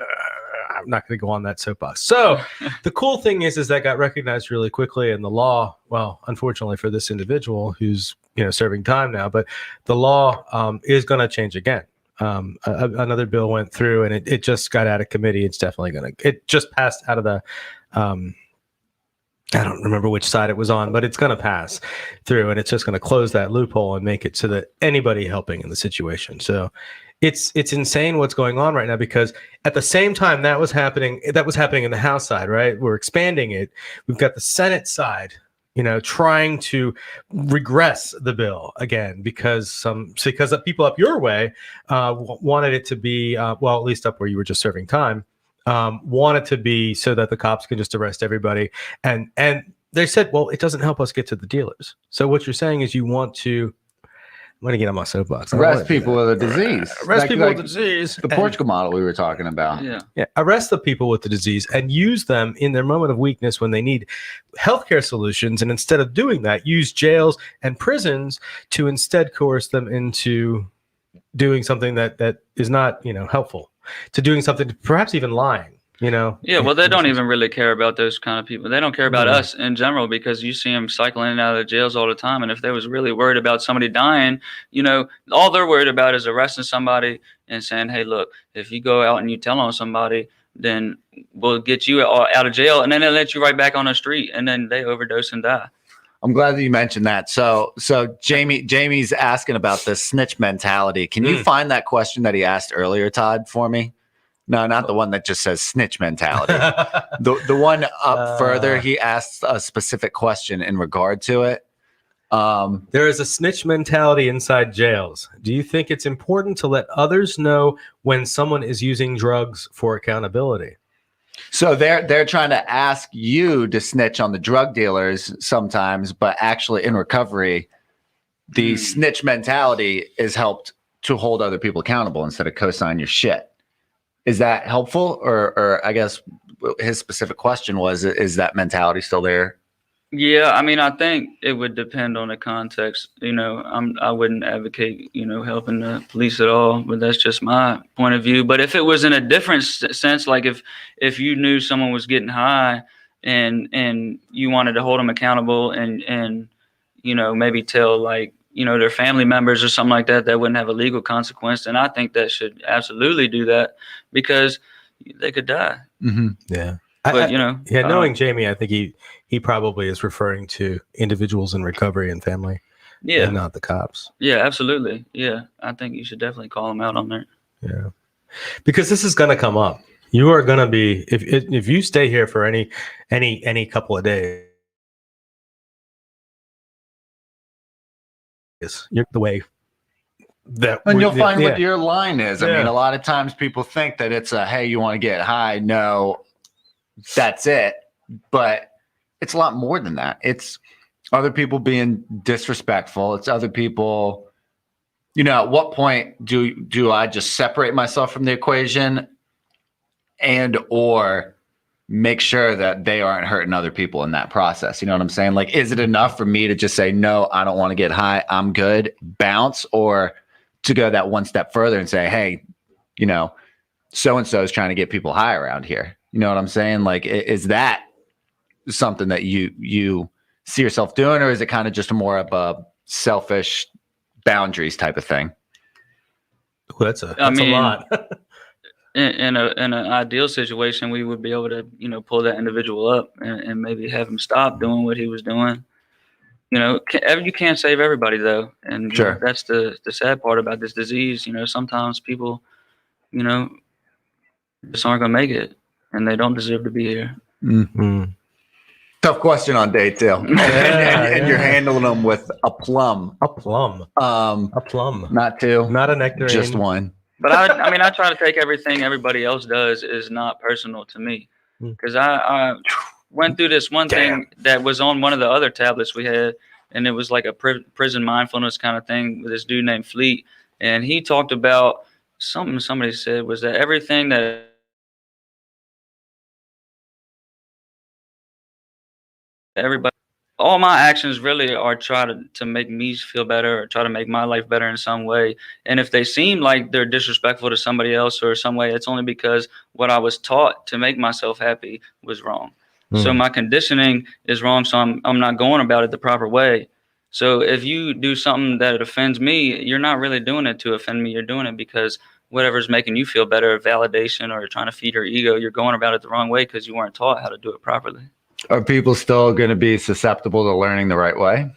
I'm not going to go on that soapbox. So the cool thing is that got recognized really quickly, and the law, well, unfortunately for this individual who's serving time now, but the law is going to change again. Another bill went through, and it just got out of committee. It's definitely it just passed out of the I don't remember which side it was on, but it's going to pass through, and it's just going to close that loophole and make it so that anybody helping in the situation. So it's insane what's going on right now, because at the same time that was happening in the House side, right? We're expanding it. We've got the Senate side, trying to regress the bill again, because the people up your way wanted it to be, at least up where you were just serving time, want it to be so that the cops can just arrest everybody. And they said, well, it doesn't help us get to the dealers. So what you're saying is you want to, I'm going to get on my soapbox. Arrest people with a disease. Arrest people with a disease. The Portugal model we were talking about. Yeah. Arrest the people with the disease and use them in their moment of weakness when they need healthcare solutions. And instead of doing that, use jails and prisons to instead coerce them into doing something that is not, helpful, to doing something, perhaps even lying. Yeah, well, they don't even really care about those kind of people. They don't care about us in general, because you see them cycling in and out of the jails all the time. And if they was really worried about somebody dying, all they're worried about is arresting somebody and saying, hey, look, if you go out and you tell on somebody, then we'll get you out of jail, and then they'll let you right back on the street, and then they overdose and die. I'm glad that you mentioned that. So Jamie's asking about the snitch mentality. Can you find that question that he asked earlier, Todd, for me? No, not the one that just says snitch mentality. The one up further, he asked a specific question in regard to it. There is a snitch mentality inside jails. Do you think it's important to let others know when someone is using drugs for accountability? So they're trying to ask you to snitch on the drug dealers sometimes, but actually in recovery, the snitch mentality is helped to hold other people accountable instead of co-sign your shit. Is that helpful? Or I guess his specific question was, is that mentality still there? Yeah, I mean, I think it would depend on the context. I wouldn't advocate, helping the police at all, but that's just my point of view. But if it was in a different sense, like if you knew someone was getting high and you wanted to hold them accountable and maybe tell their family members or something like that, that wouldn't have a legal consequence, then I think that should absolutely do that, because they could die. Mm-hmm. Yeah. But, knowing Jamie, I think he probably is referring to individuals in recovery and family, and not the cops. Yeah, absolutely. Yeah, I think you should definitely call them out on that. Yeah, because this is going to come up. You are going to be, if you stay here for any couple of days, you're the way that, and you'll find what your line is. I mean, a lot of times people think that it's hey, you want to get high? No. That's it. But it's a lot more than that. It's other people being disrespectful. It's other people, at what point do I just separate myself from the equation and or make sure that they aren't hurting other people in that process? You know what I'm saying? Like, is it enough for me to just say, no, I don't want to get high, I'm good, bounce, or to go that one step further and say, hey, so-and-so is trying to get people high around here. You know what I'm saying? Like, is that something that you see yourself doing, or is it kind of just more of a selfish boundaries type of thing? Ooh, that's a lot. in an ideal situation, we would be able to, pull that individual up and maybe have him stop doing what he was doing. You can't save everybody though. And Sure. That's the sad part about this disease. Sometimes people, just aren't going to make it and they don't deserve to be here. Mm-hmm. Tough question on day 2. And you're handling them with a plum. A plum. Not 2. Not a nectarine. Just 1. But I try to take everything everybody else does is not personal to me, because I went through this one thing that was on one of the other tablets we had, and it was like a prison mindfulness kind of thing with this dude named Fleet, and he talked about something somebody said was that everything that everybody, all my actions really are try to make me feel better or try to make my life better in some way. And if they seem like they're disrespectful to somebody else or some way, it's only because what I was taught to make myself happy was wrong. So my conditioning is wrong. So I'm not going about it the proper way. So if you do something that offends me, you're not really doing it to offend me. You're doing it because whatever's making you feel better, validation, or trying to feed your ego, you're going about it the wrong way because you weren't taught how to do it properly. Are people still going to be susceptible to learning the right way?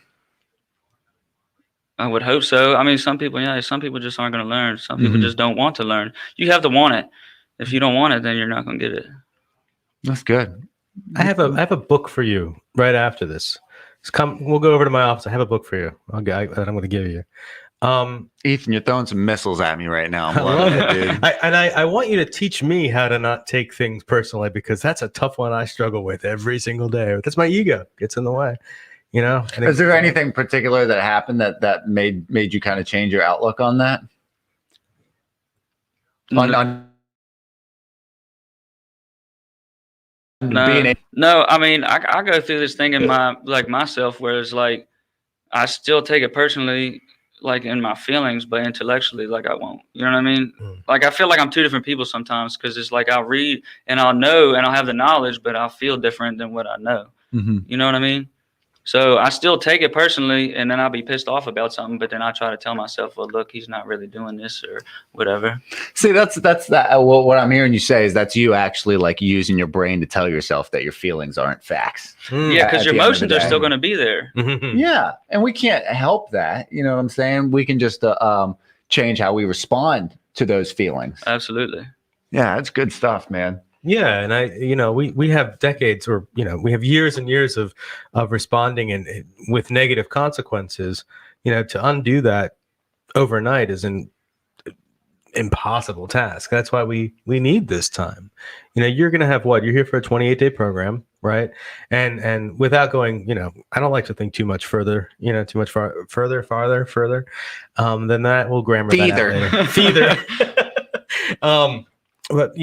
I would hope so. I mean, some people just aren't going to learn. Some people just don't want to learn. You have to want it. If you don't want it, then you're not going to get it. That's good. I have a book for you right after this. We'll go over to my office. I have a book for you. I'm going to give you. Ethan, you're throwing some missiles at me right now. I'm loving it, dude. I want you to teach me how to not take things personally, because that's a tough one I struggle with every single day. That's my ego gets in the way, And is there anything particular that happened that made you kind of change your outlook on that? No, I mean, I go through this thing in myself where it's like I still take it personally, like in my feelings, but intellectually, like I won't. You know what I mean? Like I feel like I'm two different people sometimes, because it's like I'll read and I'll know and I'll have the knowledge, but I'll feel different than what I know. You know what I mean? So I still take it personally, and then I'll be pissed off about something, but then I try to tell myself, well, look, he's not really doing this or whatever. See, that's what I'm hearing you say is that's you actually like using your brain to tell yourself that your feelings aren't facts. Yeah, because your emotions are still going to be there. Yeah, and we can't help that. You know what I'm saying? We can just change how we respond to those feelings. Absolutely. Yeah, that's good stuff, man. Yeah, and we have decades, or we have years and years of responding and with negative consequences. To undo that overnight is an impossible task. That's why we need this time. You're gonna have what? You're here for a 28-day program, right? And without going, I don't like to think too much further, too much farther than that. We'll grammar that out later. Feather. But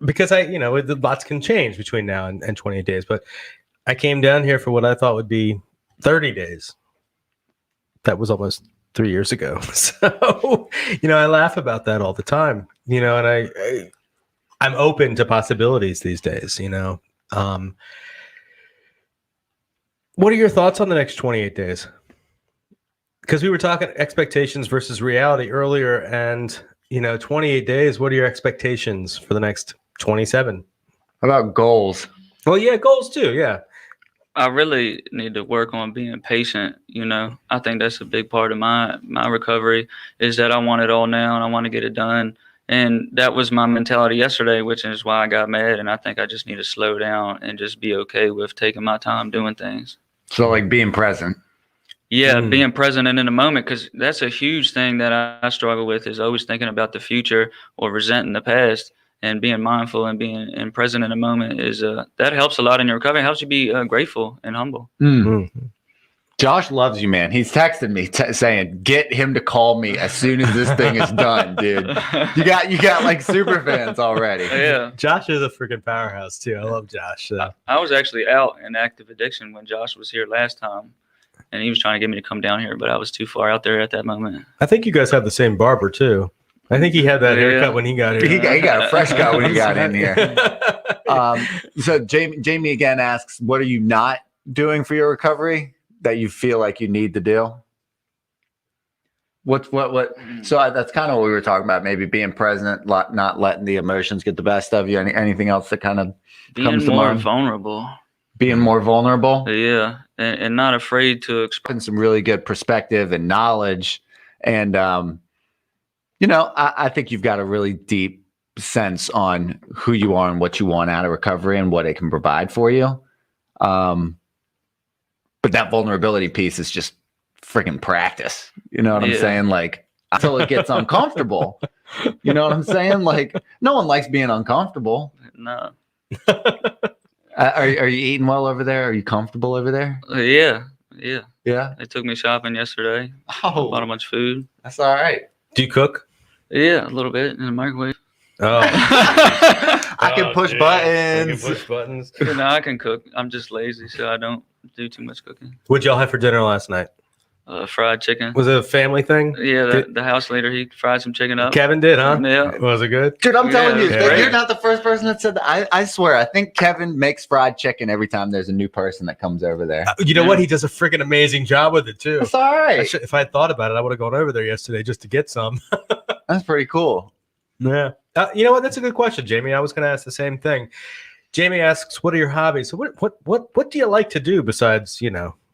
because lots can change between now and 28 days, but I came down here for what I thought would be 30 days. That was almost 3 years ago. So, I laugh about that all the time, and I'm open to possibilities these days, What are your thoughts on the next 28 days? Because we were talking expectations versus reality earlier, and 28 days, what are your expectations for the next 27? How about goals? Well, yeah, goals too. Yeah. I really need to work on being patient. I think that's a big part of my recovery, is that I want it all now and I want to get it done. And that was my mentality yesterday, which is why I got mad. And I think I just need to slow down and just be okay with taking my time doing things. So like being present. Yeah, being present and in the moment, because that's a huge thing that I struggle with, is always thinking about the future or resenting the past. And being mindful and being present in the moment is that helps a lot in your recovery. It helps you be grateful and humble. Josh loves you, man. He's texting me saying, "Get him to call me as soon as this thing is done, dude." You got like super fans already. Yeah. Josh is a freaking powerhouse too. I love Josh. I was actually out in active addiction when Josh was here last time, and he was trying to get me to come down here, but I was too far out there at that moment. I think you guys have the same barber too. I think he had that haircut when he got here. He got a fresh cut when he got in here. So Jamie again asks, "What are you not doing for your recovery that you feel like you need to do?" What? So that's kind of what we were talking about. Maybe being present, not letting the emotions get the best of you. Anything else that kind of comes to Being more mind? vulnerable. Being more vulnerable. Yeah, and not afraid to express. Some really good perspective and knowledge, and I think you've got a really deep sense on who you are and what you want out of recovery and what it can provide for you. But that vulnerability piece is just freaking practice. You know what I'm saying? Like, until it gets uncomfortable. You know what I'm saying? Like, no one likes being uncomfortable. No. Are you eating well over there? Are you comfortable over there? Yeah. Yeah. They took me shopping yesterday. Oh, Bought a bunch of food. that's all right. Do you cook? Yeah, a little bit in the microwave. Oh, I can push buttons. I can push buttons. No, I can cook. I'm just lazy, so I don't do too much cooking. What'd y'all have for dinner last night? Fried chicken. Was it a family thing? Yeah, the house leader, he fried some chicken up. Kevin did, huh? Yeah. Was it good? Dude, I'm telling you, Yeah, you're not the first person that said that. I swear, I think Kevin makes fried chicken every time there's a new person that comes over there. You know what? He does a freaking amazing job with it too. That's all right. If I had thought about it, I would have gone over there yesterday just to get some. That's pretty cool. Yeah. You know what? That's a good question, Jamie. I was going to ask the same thing. Jamie asks, "What are your hobbies?" So what do you like to do besides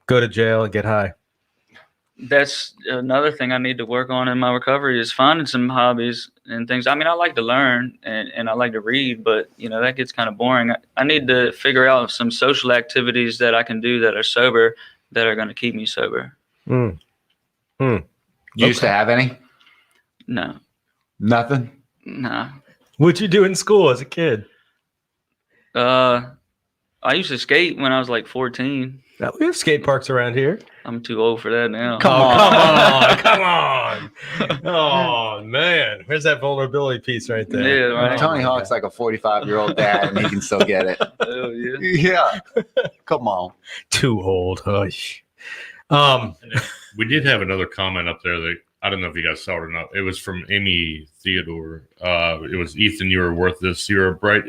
go to jail and get high? That's another thing I need to work on in my recovery is finding some hobbies and things. I mean, I like to learn and I like to read, but that gets kind of boring. I need to figure out some social activities that I can do that are sober, that are going to keep me sober. You used to have any? No. Nothing? Nah. What'd you do in school as a kid? I used to skate when I was like 14. Now, we have skate parks around here. I'm too old for that now. Come on. Come on. Oh, man. Where's that vulnerability piece right there? Yeah, right. Tony Hawk's like a 45-year-old dad, and he can still get it. Hell yeah. Yeah. Come on. Too old. Hush. We did have another comment up there that I don't know if you guys saw it or not. It was from Amy Theodore. It was, "Ethan, you are worth this. You're a bright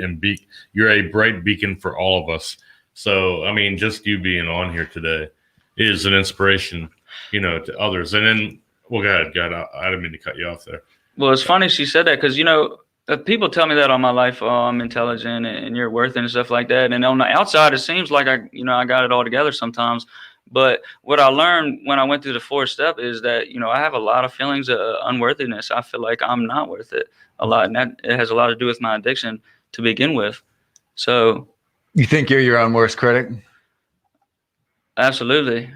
beacon for all of us." So, I mean, just you being on here today is an inspiration, to others. And then, well, go ahead. I didn't mean to cut you off there. Well, it's funny she said that because, people tell me that all my life, "Oh, I'm intelligent and you're worth it," and stuff like that. And on the outside, it seems like I got it all together sometimes. But what I learned when I went through the 4th step is that, I have a lot of feelings of unworthiness. I feel like I'm not worth it a lot. And that it has a lot to do with my addiction to begin with. So. You think you're your own worst critic? Absolutely.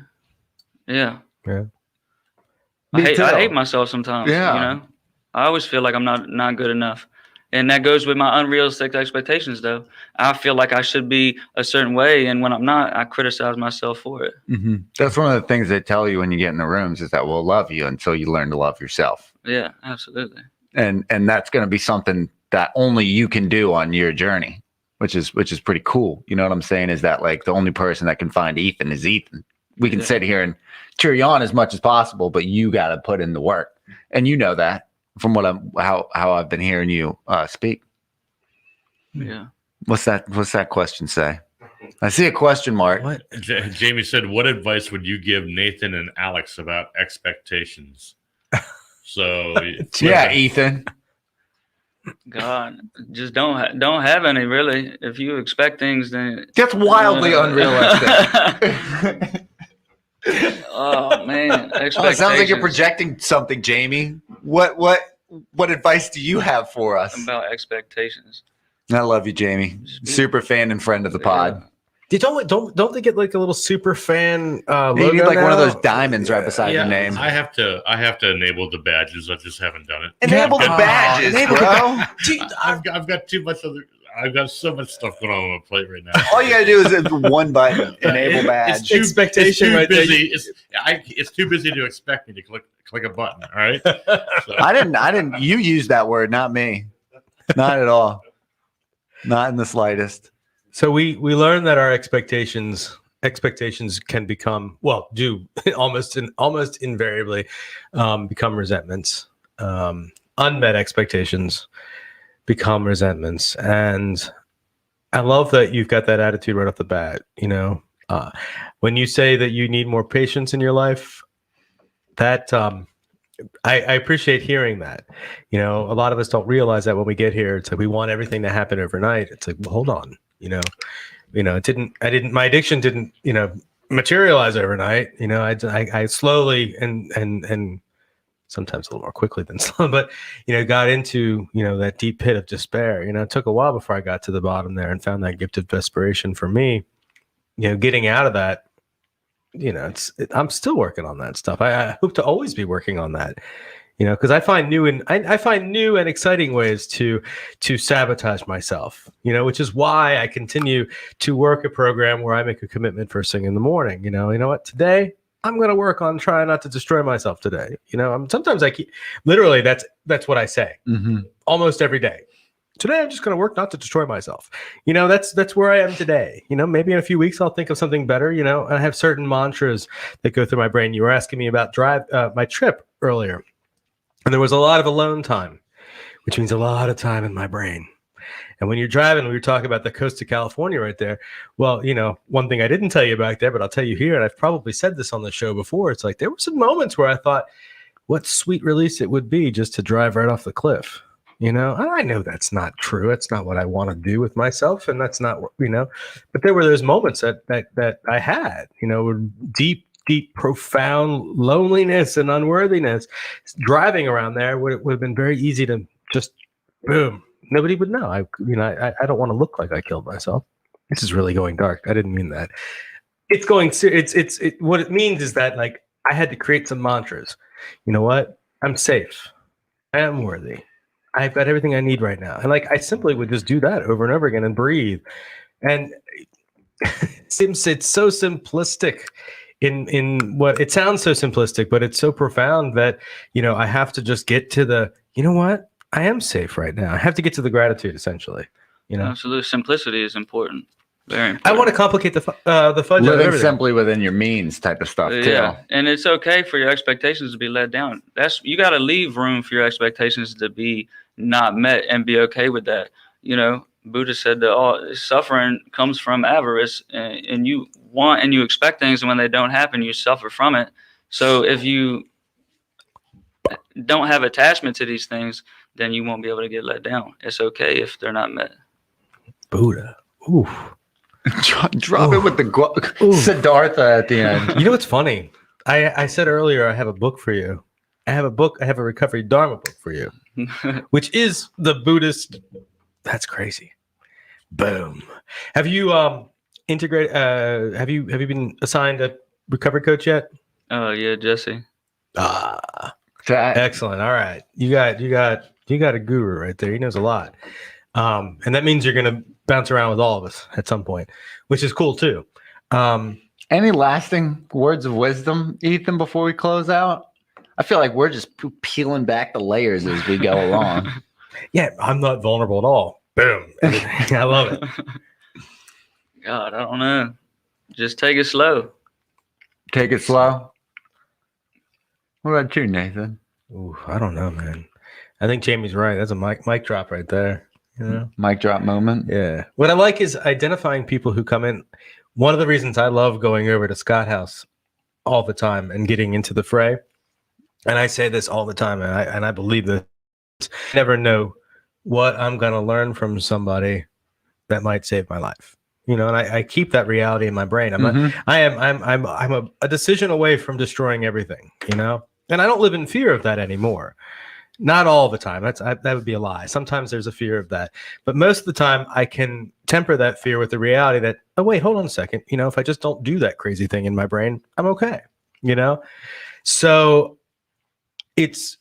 Yeah. Yeah. I hate myself sometimes. Yeah. I always feel like I'm not good enough. And that goes with my unrealistic expectations, though. I feel like I should be a certain way, and when I'm not, I criticize myself for it. Mm-hmm. That's one of the things they tell you when you get in the rooms is that we'll love you until you learn to love yourself. Yeah, absolutely. And that's going to be something that only you can do on your journey, which is pretty cool. You know what I'm saying? Is that like the only person that can find Ethan is Ethan. We can sit here and cheer you on as much as possible, but you got to put in the work, and you know that. From how I've been hearing you speak. Yeah. What's that question say? I see a question mark. What? Jamie said, "What advice would you give Nathan and Alex about expectations?" So Yeah, Ethan. God, just don't have any, really. If you expect things, then That's wildly unrealistic. oh man, Oh, it sounds like you're expectations projecting something, Jamie. What advice do you have for us? about expectations. I love you, Jamie. Super fan and friend of the pod. Don't they get like a little super fan logo? You need like one of now? those diamonds right beside your name. I have to enable the badges. I just haven't done it. Enable the badges, bro. I've got too much other. I've got so much stuff going on my plate right now. All you gotta do is one button, enable badge. Expectation it's right too there. busy. It's too busy to expect me to click a button. All right. So, I didn't. You used that word, not me. Not at all. Not in the slightest. So we learned that our expectations can become, well, do almost invariably become resentments. Unmet expectations become resentments, and I love that you've got that attitude right off the bat. When you say that you need more patience in your life, that I appreciate hearing that. A lot of us don't realize that when we get here. It's like we want everything to happen overnight. It's like, well, hold on. My addiction didn't materialize overnight. I slowly and sometimes a little more quickly than slow, but got into that deep pit of despair. It took a while before I got to the bottom there and found that gift of desperation for me. Getting out of that, I'm still working on that stuff. I hope to always be working on that, because I find new and exciting ways to sabotage myself, which is why I continue to work a program where I make a commitment first thing in the morning. You know what? Today I'm going to work on trying not to destroy myself today. Sometimes I keep literally that's what I say almost every day. Today I'm just going to work not to destroy myself. That's where I am today. Maybe in a few weeks I'll think of something better. I have certain mantras that go through my brain. You were asking me about my trip earlier, and there was a lot of alone time, which means a lot of time in my brain. And when you're driving, we were talking about the coast of California right there. Well, one thing I didn't tell you back there, but I'll tell you here, and I've probably said this on the show before. It's like there were some moments where I thought, what sweet release it would be just to drive right off the cliff. And I know that's not true. That's not what I want to do with myself, and that's not But there were those moments that I had, deep, profound loneliness and unworthiness. Driving around there would have been very easy to just boom. Nobody would know. I don't want to look like I killed myself. This is really going dark. I didn't mean that. It's going. What it means is that I had to create some mantras. You know what? I'm safe. I am worthy. I've got everything I need right now. And I simply would just do that over and over again and breathe. And it seems it's so simplistic in what it sounds so simplistic, but it's so profound that, I have to just get to the, what? I am safe right now. I have to get to the gratitude, essentially. Absolute simplicity is important. Very important. I want to complicate the fudge out of Living everything. simply within your means type of stuff, too. Yeah, and it's okay for your expectations to be let down. You got to leave room for your expectations to be not met and be okay with that. Buddha said that all suffering comes from avarice, and you want and you expect things, and when they don't happen, you suffer from it. So if you don't have attachment to these things, then you won't be able to get let down. It's okay if they're not met. Buddha. Ooh. Drop it with the Siddhartha at the end. You know what's funny? I said earlier I have a book for you. I have a recovery Dharma book for you, which is the Buddhist. That's crazy. Boom. Have you integrated? Have you been assigned a recovery coach yet? Oh yeah, Jesse. Excellent. All right, you got a guru right there. He knows a lot, and that means you're going to bounce around with all of us at some point, which is cool too. Any lasting words of wisdom, Ethan, before we close out? I feel like we're just peeling back the layers as we go along. Yeah, I'm not vulnerable at all. Boom. I love it. God, I don't know. Just take it slow. Take it slow. What about you, Nathan? Ooh, I don't know, man. I think Jamie's right. That's a mic drop right there. Mic drop moment. Yeah. What I like is identifying people who come in. One of the reasons I love going over to Scott House all the time and getting into the fray, and I say this all the time, and I believe this, I never know what I'm going to learn from somebody that might save my life. And I keep that reality in my brain. I'm a decision away from destroying everything, and I don't live in fear of that anymore. Not all the time. That would be a lie. Sometimes there's a fear of that, but most of the time I can temper that fear with the reality that, oh wait, hold on a second. If I just don't do that crazy thing in my brain, I'm okay. So it's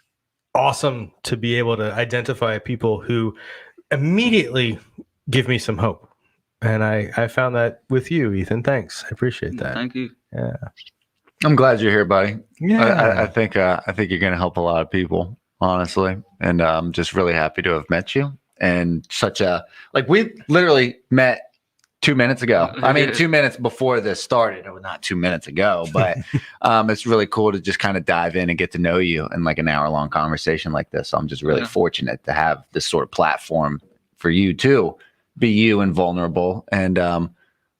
awesome to be able to identify people who immediately give me some hope. And I found that with you, Ethan. Thanks. I appreciate that. Thank you. Yeah. I'm glad you're here, buddy. Yeah. I think you're going to help a lot of people, honestly, and I'm just really happy to have met you. And we literally met 2 minutes ago. I mean, 2 minutes before this started. Or not 2 minutes ago, but it's really cool to just kind of dive in and get to know you in like an hour-long conversation like this. So I'm just really fortunate to have this sort of platform for you to be you and vulnerable, and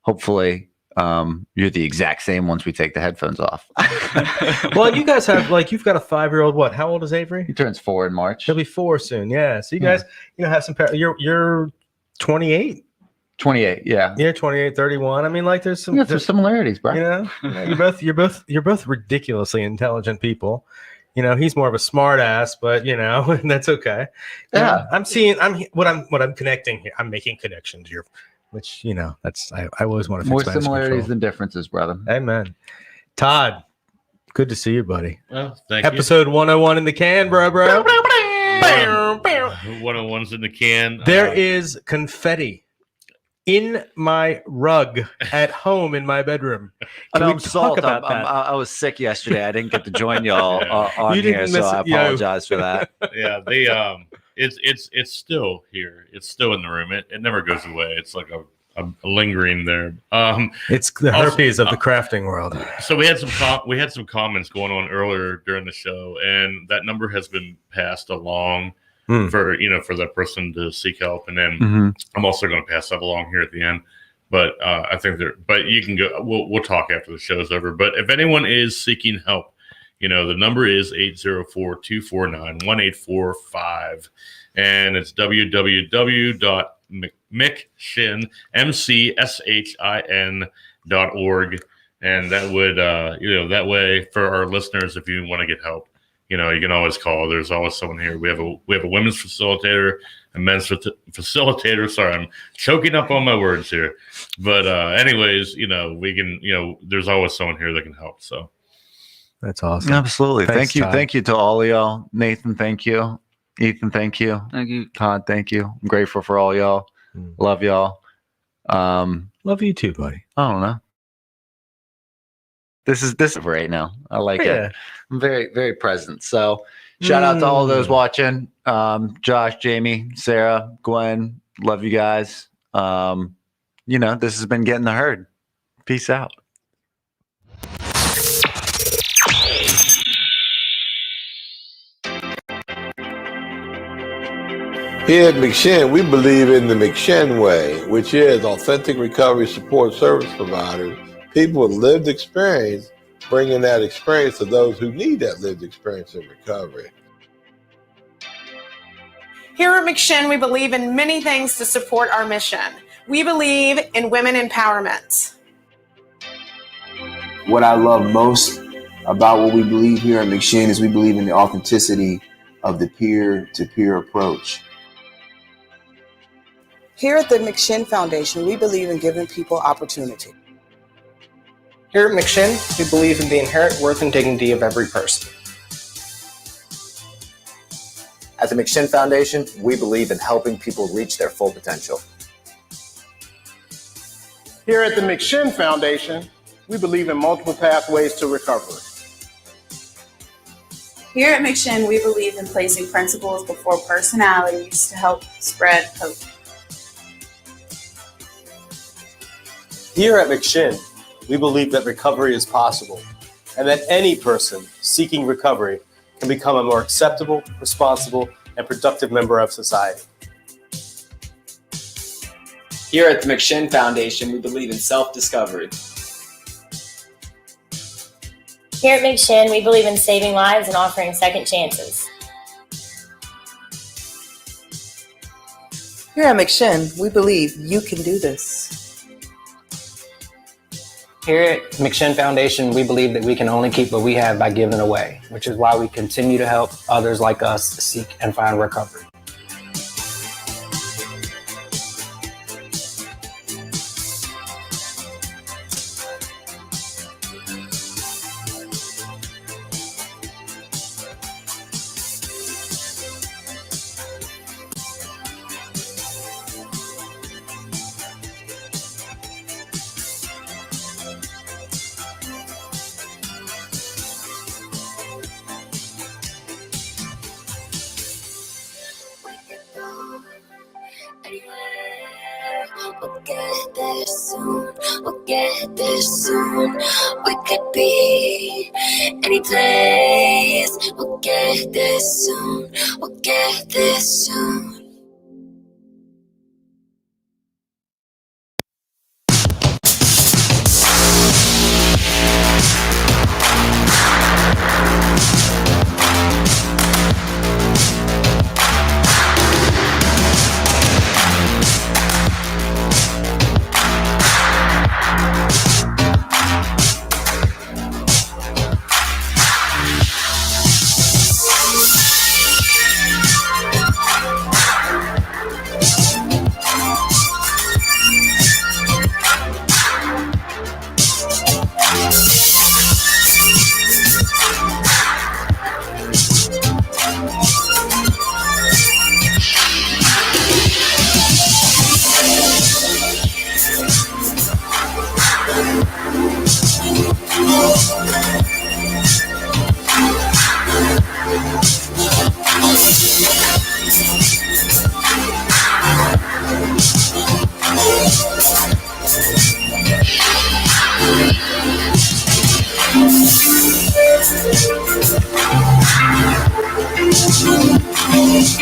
hopefully. You're the exact same once we take the headphones off. Well, and you guys have you've got a 5-year-old. What? How old is Avery? He turns 4 in March. He'll be 4 soon. Yeah. So you guys, have some. You're 28. 28. Yeah. Yeah, 28, 31. I mean, there's some similarities, bro. You're both ridiculously intelligent people. He's more of a smart ass, but and that's okay. Yeah. I'm connecting here. I'm making connections here. Which, that's, I always want to fix more similarities than differences, brother. Amen. Todd, good to see you, buddy. Well, thank you. Episode 101 in the can, bro. 101's in the can. There is confetti in my rug at home in my bedroom. Can we talk about that? I was sick yesterday. I didn't get to join y'all on You here, didn't so miss I it, yo. apologize for that. Yeah, they it's still here. It's still in the room. It never goes away. It's like a lingering there. It's the herpes of the crafting world. So we had some comments going on earlier during the show, and that number has been passed along for that person to seek help. And then I'm also going to pass that along here at the end. But I think but you can go. We'll talk after the show's over. But if anyone is seeking help, the number is 804-249-1845, and it's www.McShin.org, and that would that way for our listeners, if you want to get help, you can always call. There's always someone here. We have a women's facilitator, a men's facilitator. Sorry, I'm choking up on my words here. But anyways, we can there's always someone here that can help. So that's awesome. Absolutely. Thanks, Thank you. Todd. Thank you to all of y'all. Nathan, thank you. Ethan, thank you. Thank you. Todd, thank you. I'm grateful for all y'all. Love y'all. Love you too, buddy. I don't know. This is right now. I like it. I'm very, very present. So shout out to all those watching. Josh, Jamie, Sarah, Gwen, love you guys. This has been Getting the Herd. Peace out. Here at McShin, we believe in the McShin way, which is authentic recovery support service providers, people with lived experience, bringing that experience to those who need that lived experience in recovery. Here at McShin, we believe in many things to support our mission. We believe in women empowerment. What I love most about what we believe here at McShin is we believe in the authenticity of the peer-to-peer approach. Here at the McShin Foundation, we believe in giving people opportunity. Here at McShin, we believe in the inherent worth and dignity of every person. At the McShin Foundation, we believe in helping people reach their full potential. Here at the McShin Foundation, we believe in multiple pathways to recovery. Here at McShin, we believe in placing principles before personalities to help spread hope. Here at McShin, we believe that recovery is possible and that any person seeking recovery can become a more acceptable, responsible, and productive member of society. Here at the McShin Foundation, we believe in self-discovery. Here at McShin, we believe in saving lives and offering second chances. Here at McShin, we believe you can do this. Here at McShin Foundation, we believe that we can only keep what we have by giving away, which is why we continue to help others like us seek and find recovery. get there soon. We'll get there soon. We could be any place. We'll get there soon. We'll get there soon.